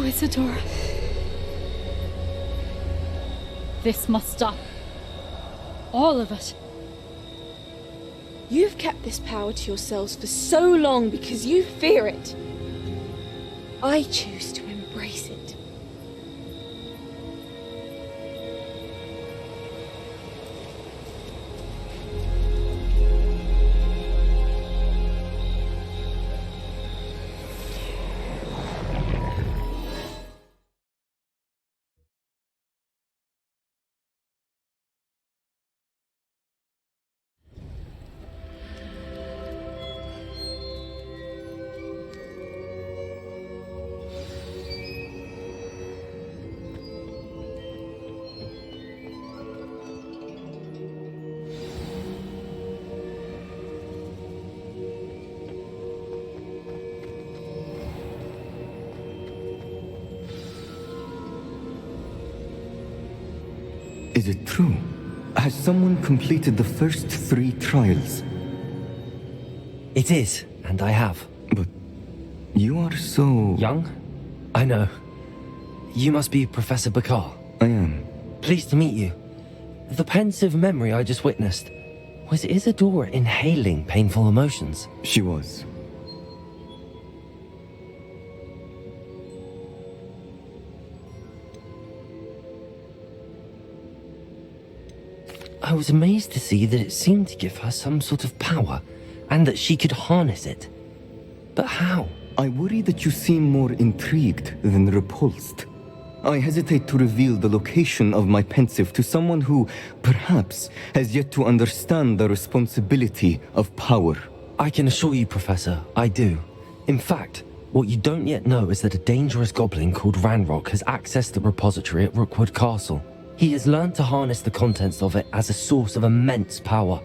Oh, Isadora. This must stop. All of it. You've kept this power to yourselves for so long because you fear it. I choose to embrace it. Is it true? Has someone completed the first 3 trials? It is, and I have. But you are so... Young? I know. You must be Professor Bakar. I am. Pleased to meet you. The pensive memory I just witnessed, was Isadora inhaling painful emotions? She was. I was amazed to see that it seemed to give her some sort of power, and that she could harness it. But how? I worry that you seem more intrigued than repulsed. I hesitate to reveal the location of my pensive to someone who, perhaps, has yet to understand the responsibility of power. I can assure you, Professor, I do. In fact, what you don't yet know is that a dangerous goblin called Ranrock has accessed the repository at Rookwood Castle. He has learned to harness the contents of it as a source of immense power.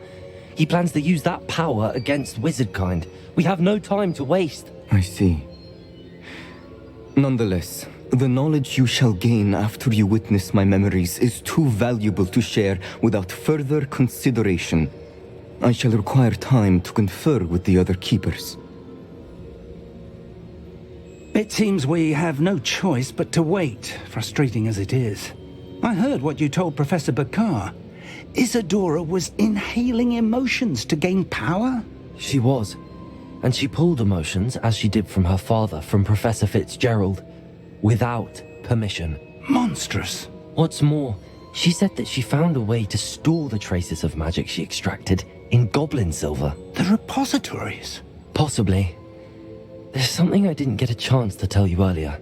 He plans to use that power against wizardkind. We have no time to waste. I see. Nonetheless, the knowledge you shall gain after you witness my memories is too valuable to share without further consideration. I shall require time to confer with the other keepers. It seems we have no choice but to wait, frustrating as it is. I heard what you told Professor Bakar. Isadora was inhaling emotions to gain power? She was. And she pulled emotions, as she did from her father, from Professor Fitzgerald, without permission. Monstrous. What's more, she said that she found a way to store the traces of magic she extracted in goblin silver. The repositories? Possibly. There's something I didn't get a chance to tell you earlier.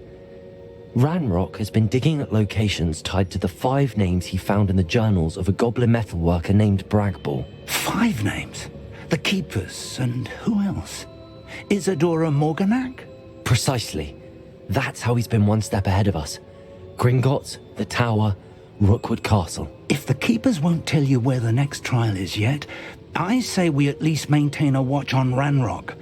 Ranrock has been digging at locations tied to the 5 names he found in the journals of a goblin metalworker named Bragball. 5 names? The Keepers, and who else? Isadora Morganac? Precisely. That's how he's been one step ahead of us. Gringotts, the Tower, Rookwood Castle. If the Keepers won't tell you where the next trial is yet, I say we at least maintain a watch on Ranrock.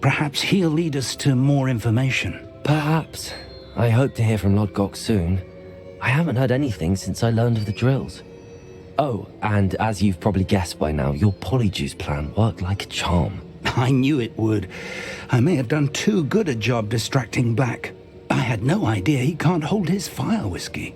Perhaps he'll lead us to more information. Perhaps. I hope to hear from Lodgok soon. I haven't heard anything since I learned of the drills. Oh, and as you've probably guessed by now, your polyjuice plan worked like a charm. I knew it would. I may have done too good a job distracting Black. I had no idea he can't hold his fire whiskey.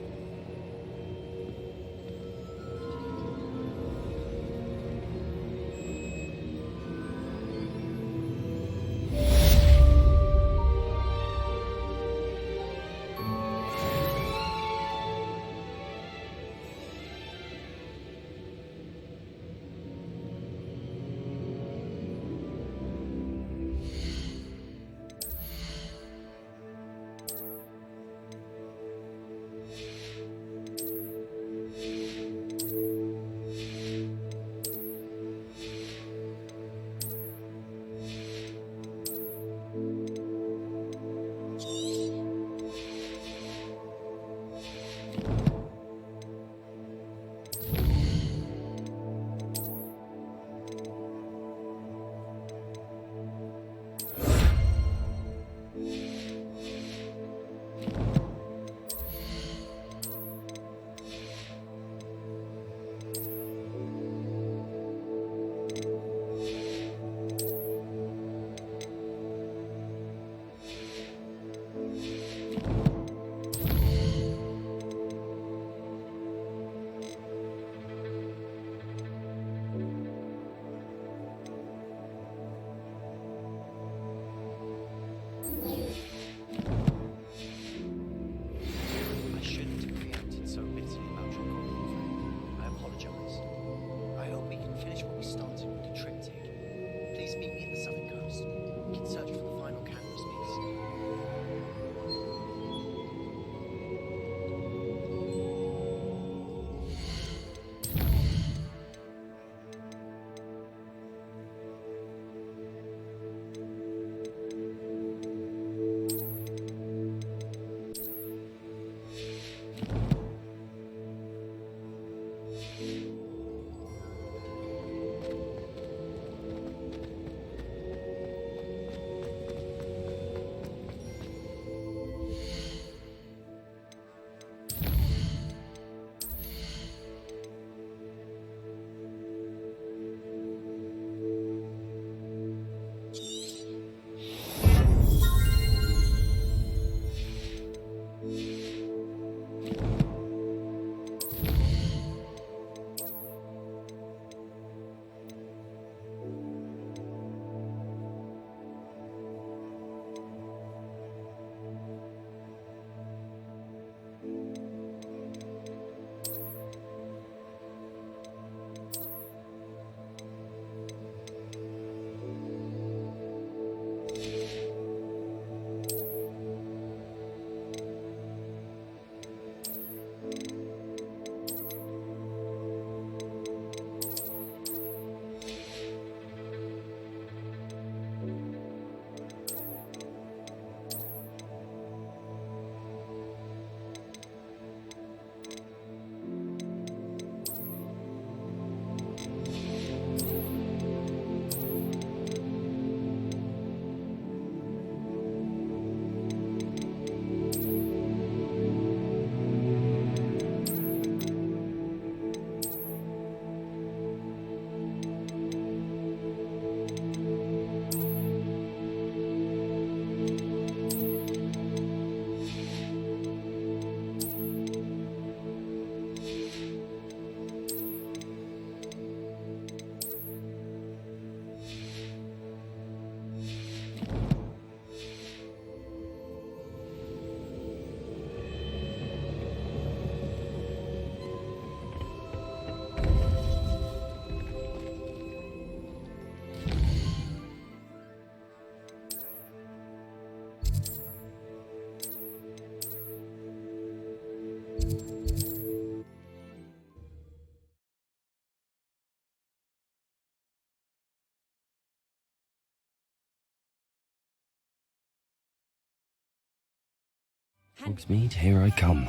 Hogsmeade, here I come.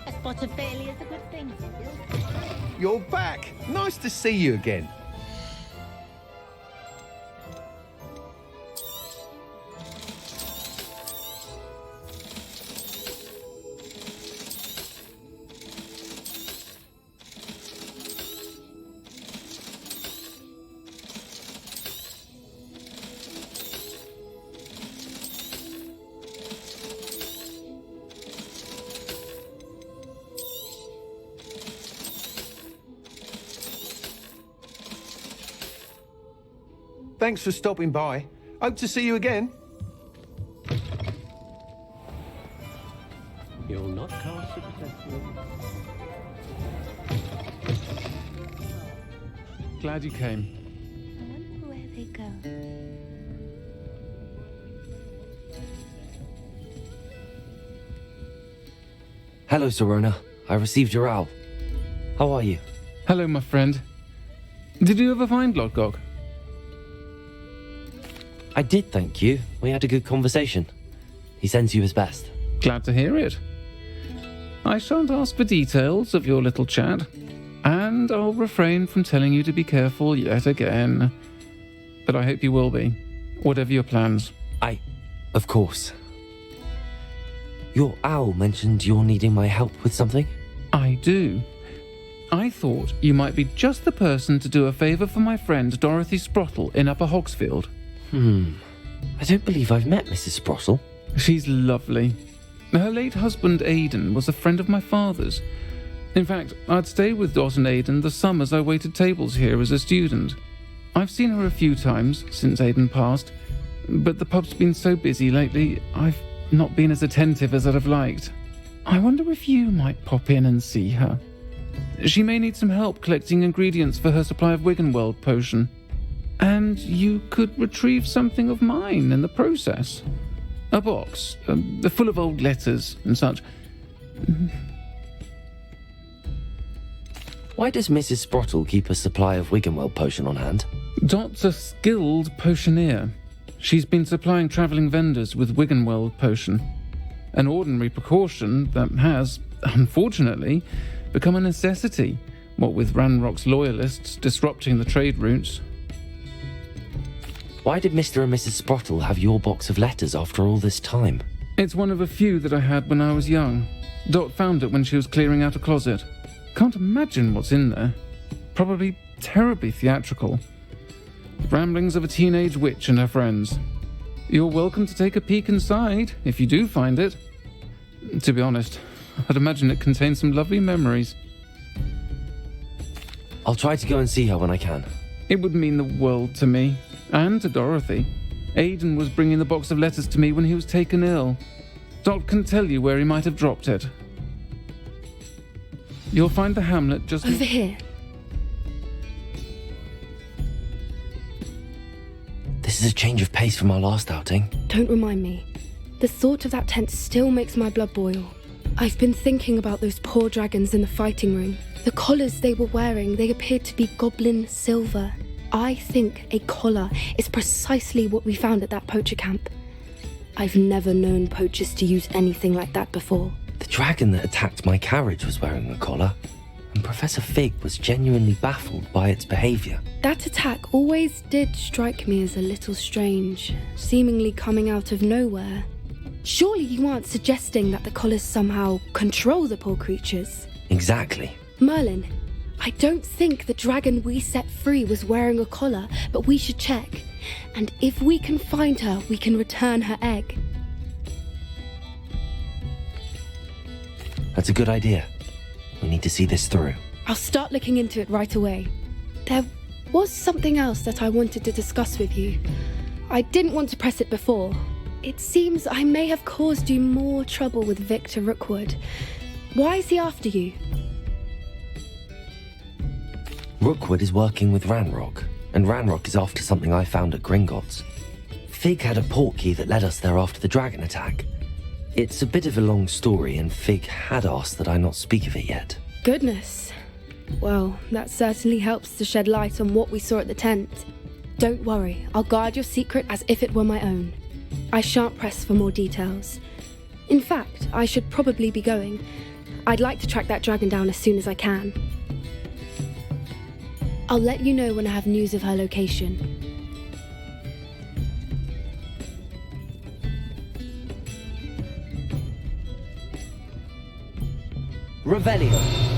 A spot of failure is a good thing. You're back. Nice to see you again. Thanks for stopping by. Hope to see you again. You'll not cast successfully. Glad you came. I wonder where they go. Hello, Serona. I received your owl. How are you? Hello, my friend. Did you ever find Lodgok? I did, thank you. We had a good conversation. He sends you his best. Glad to hear it. I shan't ask for details of your little chat, and I'll refrain from telling you to be careful yet again. But I hope you will be, whatever your plans. Of course. Your owl mentioned you're needing my help with something? I do. I thought you might be just the person to do a favour for my friend Dorothy Sprottle in Upper Hogsfield. I don't believe I've met Mrs. Sprottle. She's lovely. Her late husband Aidan was a friend of my father's. In fact, I'd stay with Dot and Aidan the summers I waited tables here as a student. I've seen her a few times since Aidan passed, but the pub's been so busy lately, I've not been as attentive as I'd have liked. I wonder if you might pop in and see her. She may need some help collecting ingredients for her supply of Wiggenweld potion. And you could retrieve something of mine in the process. A box, full of old letters and such. Why does Mrs. Sprottle keep a supply of Wiggenweld potion on hand? Dot's a skilled potioneer. She's been supplying travelling vendors with Wiggenweld potion. An ordinary precaution that has, unfortunately, become a necessity, what with Ranrock's loyalists disrupting the trade routes. Why did Mr. and Mrs. Sprottle have your box of letters after all this time? It's one of a few that I had when I was young. Dot found it when she was clearing out a closet. Can't imagine what's in there. Probably terribly theatrical. Ramblings of a teenage witch and her friends. You're welcome to take a peek inside, if you do find it. To be honest, I'd imagine it contains some lovely memories. I'll try to go and see her when I can. It would mean the world to me, and to Dorothy. Aidan was bringing the box of letters to me when he was taken ill. Dot can tell you where he might have dropped it. You'll find the hamlet just... Over here. This is a change of pace from our last outing. Don't remind me. The thought of that tent still makes my blood boil. I've been thinking about those poor dragons in the fighting room. The collars they were wearing, they appeared to be goblin silver. I think a collar is precisely what we found at that poacher camp. I've never known poachers to use anything like that before. The dragon that attacked my carriage was wearing a collar, and Professor Fig was genuinely baffled by its behaviour. That attack always did strike me as a little strange, seemingly coming out of nowhere. Surely you aren't suggesting that the collars somehow control the poor creatures? Exactly. Merlin, I don't think the dragon we set free was wearing a collar, but we should check. And if we can find her, we can return her egg. That's a good idea. We need to see this through. I'll start looking into it right away. There was something else that I wanted to discuss with you. I didn't want to press it before. It seems I may have caused you more trouble with Victor Rookwood. Why is he after you? Rookwood is working with Ranrock, and Ranrock is after something I found at Gringotts. Fig had a portkey that led us there after the dragon attack. It's a bit of a long story, and Fig had asked that I not speak of it yet. Goodness. Well, that certainly helps to shed light on what we saw at the tent. Don't worry, I'll guard your secret as if it were my own. I shan't press for more details. In fact, I should probably be going. I'd like to track that dragon down as soon as I can. I'll let you know when I have news of her location. Revelio.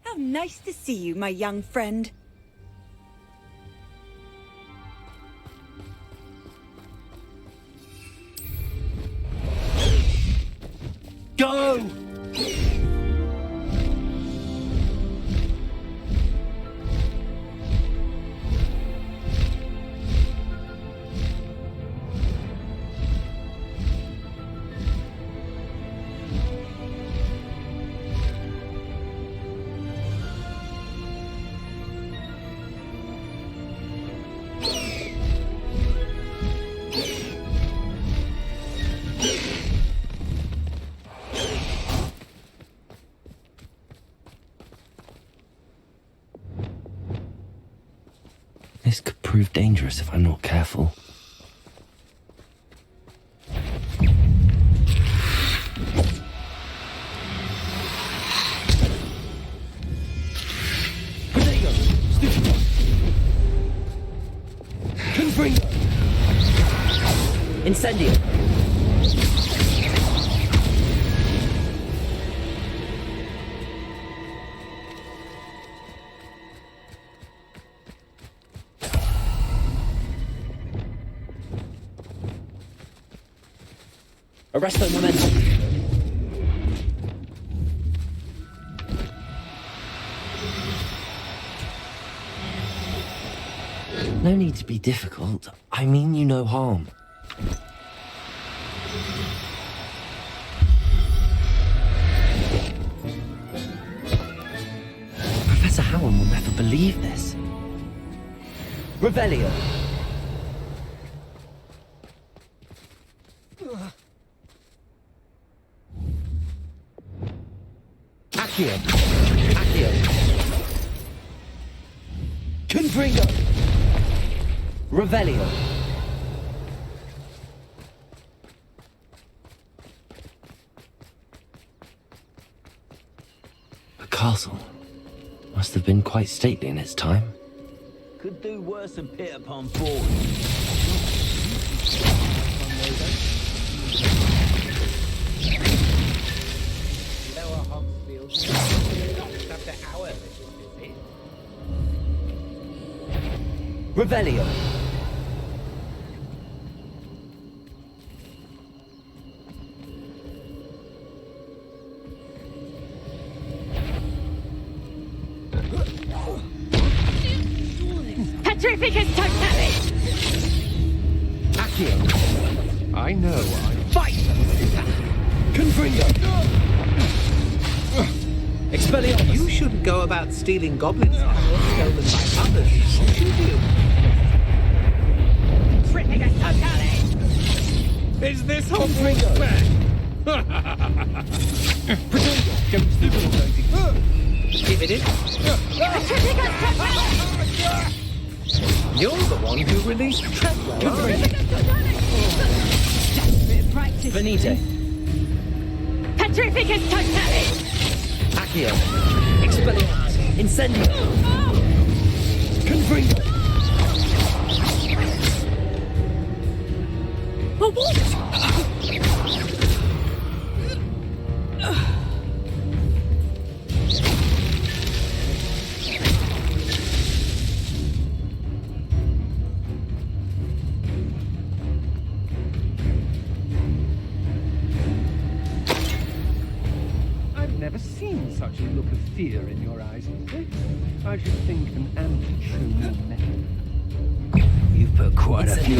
How nice to see you, my young friend. Go! This could prove dangerous if I'm not careful. Incendio! Arresto momentum. No need to be difficult. I mean you no harm. Professor Howard will never believe this. Revelio. Accio. Accio. Confringo. Revelio. The castle must have been quite stately in its time. Could do worse than pit upon board. Lower Hogsfield. Just after our little visit. Revelio. Petrificus totalis! Accio. I know. Fight! Confringo. Expelliarmus. You shouldn't go about stealing goblins' armor stolen by others, should you? Petrificus totalis! Is this Hogwarts fair? Give it in. Petrificus totalis! You're the one who released Treadwell, aren't you? Desperate practice. Venite. Petrificus totalis. Accio. Expelliarmus. Incendio. Confringo. A what? I've never seen such a look of fear in your eyes. I should think an ant would show more metal. You've put quite a few...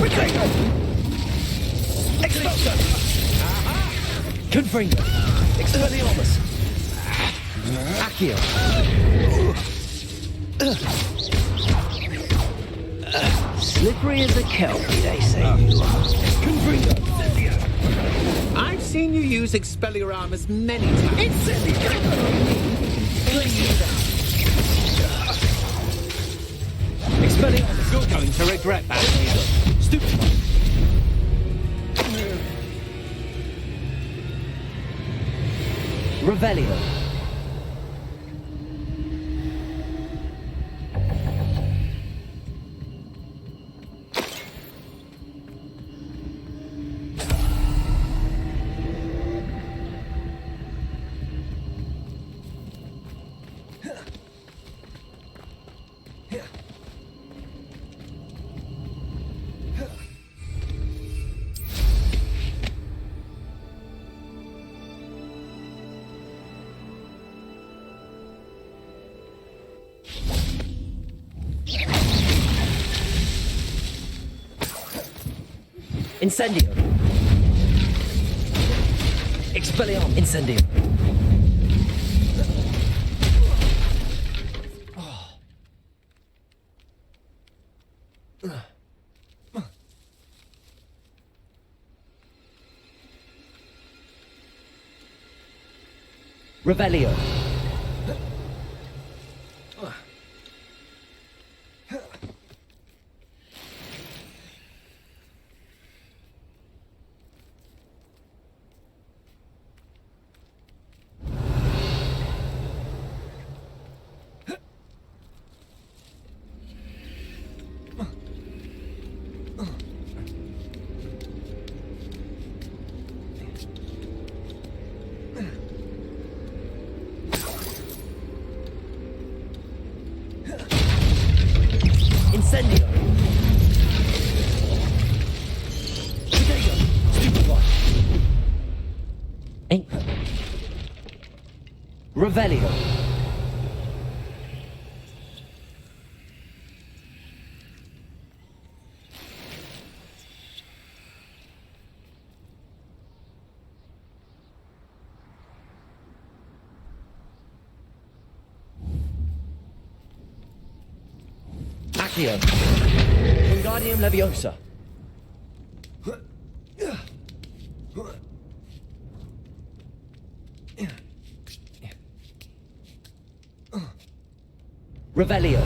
Expulso. Confringo. Expelliarmus. Accio. Slippery as a kelpie, they say you are. Confringo. I've seen you use Expelliarmus many times. Expelliarmus. You're going to regret that. Stupid. Revelio. Incendio. Expelliarmus. Incendio. Revelio. Incendio. Stupid one. Ain't. Revelio. Accio. Wingardium Leviosa. Revelio.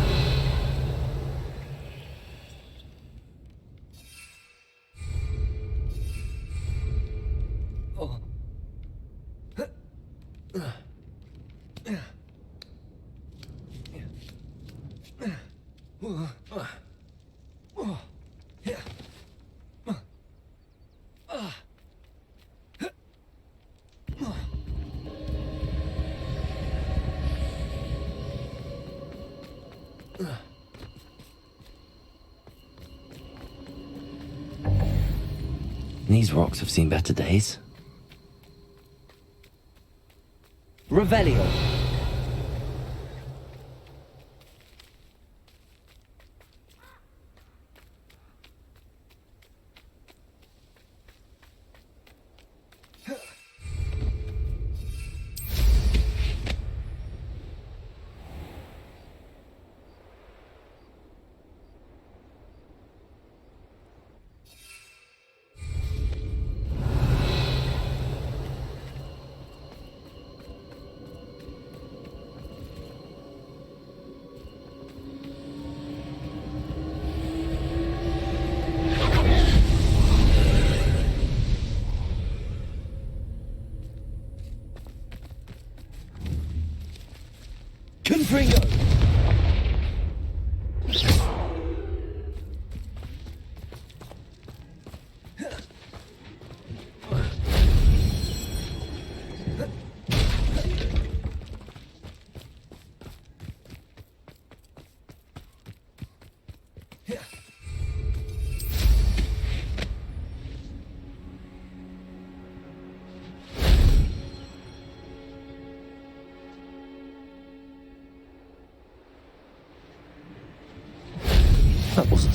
These rocks have seen better days. Revelio.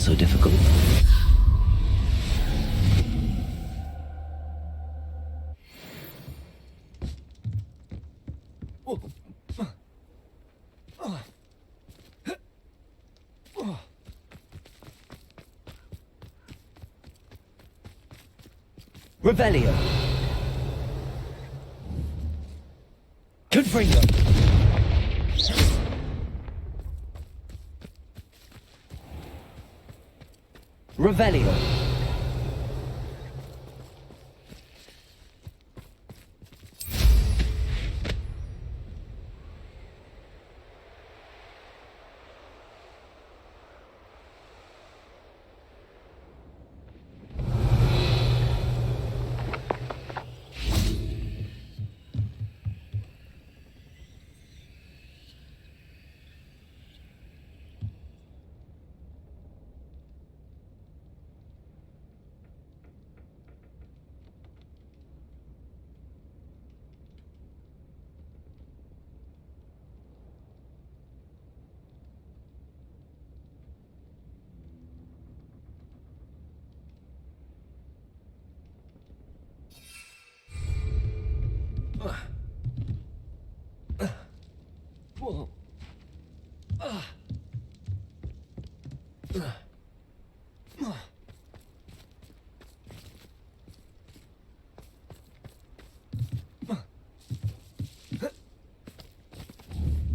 so difficult. Revelio. Confringo. Revelio.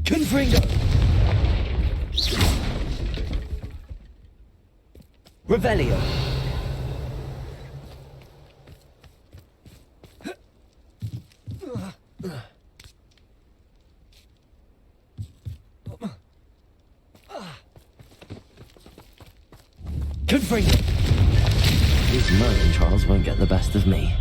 Confringo. Revelio. Confringo. These Merlin trials won't get the best of me.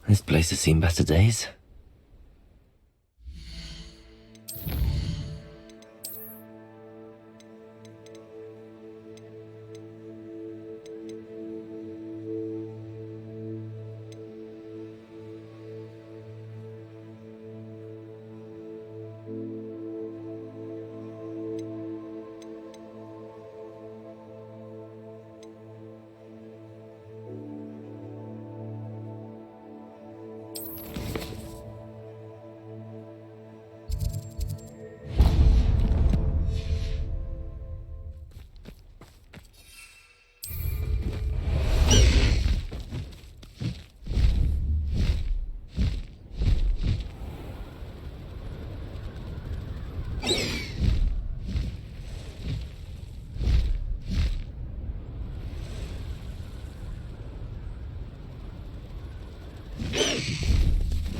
This place has seen better days.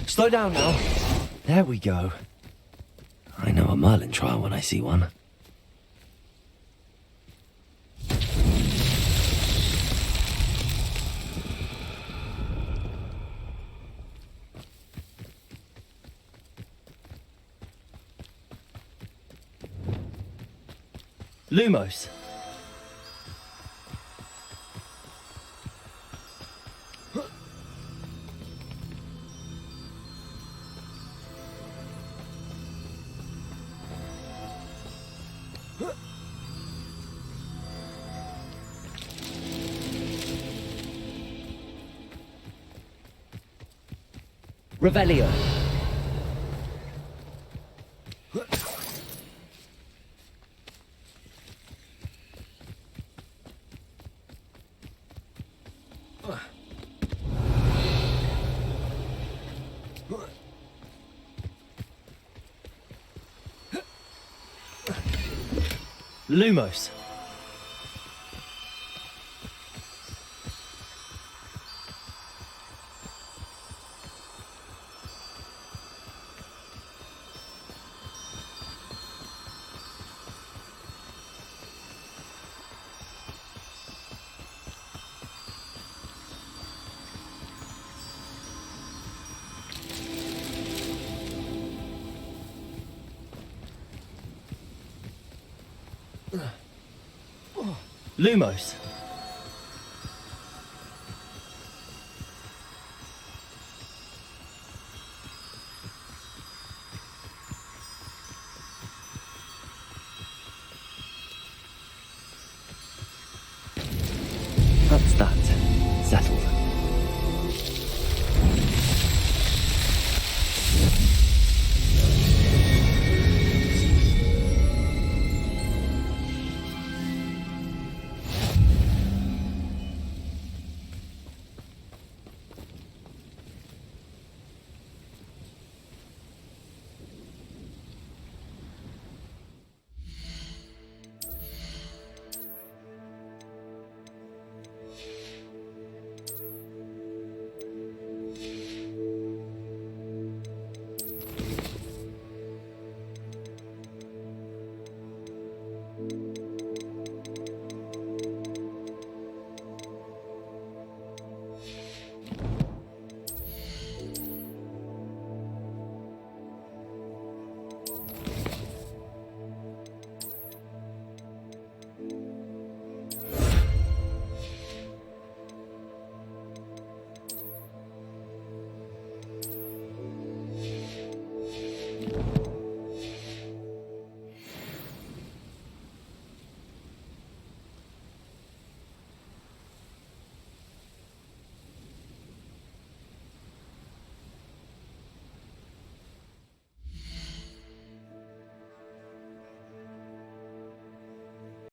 Slow down now. There we go. I know a Merlin trial when I see one. Lumos. Revelio. Lumos. Lumos,